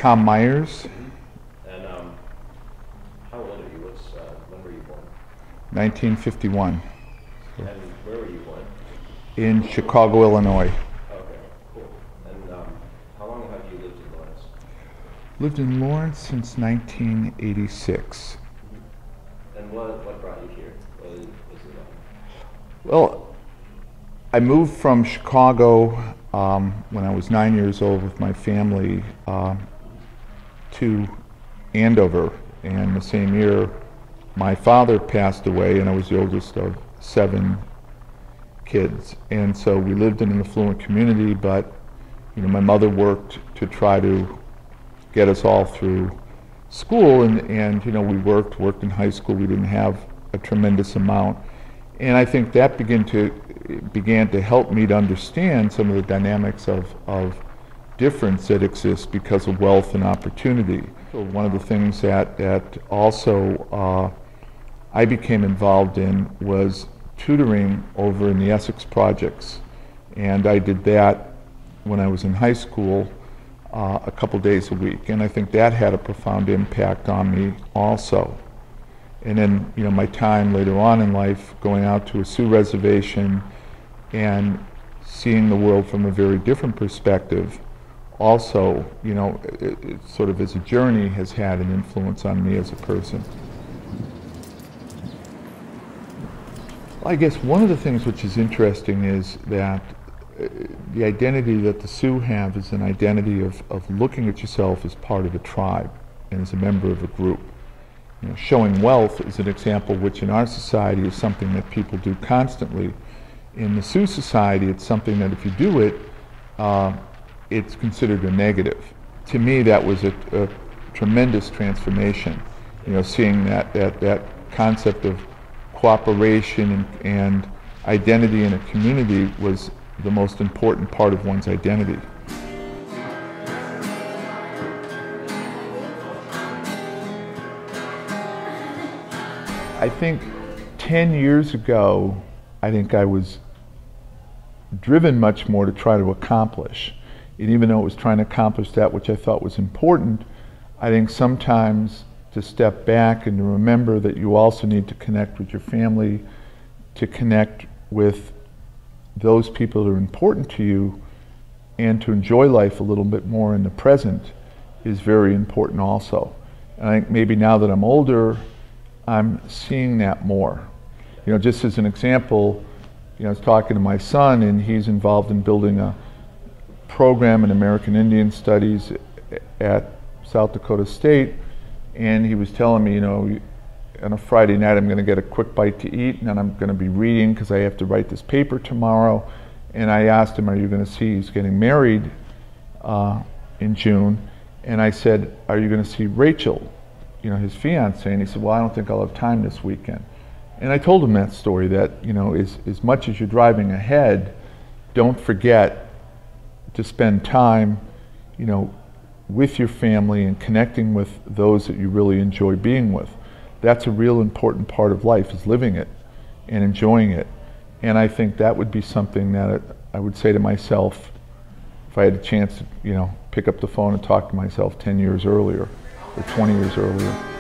Tom Myers, And how old are you? When were you born? 1951, And where were you born? in Chicago, Illinois. Okay, cool. And how long have you lived in Lawrence? Lived in Lawrence since 1986. And what brought you here? What is it Well, I moved from Chicago when I was 9 years old with my family to Andover, and the same year my father passed away, and I was the oldest of 7 kids. And so we lived in an affluent community, but my mother worked to try to get us all through school, and we worked in high school. We didn't have a tremendous amount, and I think that began to help me to understand some of the dynamics of difference that exists because of wealth and opportunity. So one of the things that also I became involved in was tutoring over in the Essex projects, and I did that when I was in high school a couple days a week, and I think that had a profound impact on me also. And then my time later on in life going out to a Sioux reservation and seeing the world from a very different perspective also, it sort of as a journey has had an influence on me as a person. I guess one of the things which is interesting is that the identity that the Sioux have is an identity of looking at yourself as part of a tribe and as a member of a group. Showing wealth is an example which in our society is something that people do constantly. In the Sioux society, it's something that if you do it, it's considered a negative. To me, that was a tremendous transformation. Seeing that concept of cooperation and identity in a community was the most important part of one's identity. I think 10 years ago, I think I was driven much more to try to accomplish. And even though it was trying to accomplish that which I thought was important, I think sometimes to step back and to remember that you also need to connect with your family, to connect with those people that are important to you, and to enjoy life a little bit more in the present is very important also. And I think maybe now that I'm older, I'm seeing that more. Just as an example, I was talking to my son, and he's involved in building a program in American Indian Studies at South Dakota State, and he was telling me, on a Friday night I'm going to get a quick bite to eat, and then I'm going to be reading because I have to write this paper tomorrow. And I asked him, are you going to see, he's getting married in June, and I said, are you going to see Rachel, his fiance? And he said, well, I don't think I'll have time this weekend. And I told him that story, that as much as you're driving ahead, don't forget to spend time with your family and connecting with those that you really enjoy being with. That's a real important part of life, is living it and enjoying it. And I think that would be something that I would say to myself if I had a chance to pick up the phone and talk to myself 10 years earlier or 20 years earlier.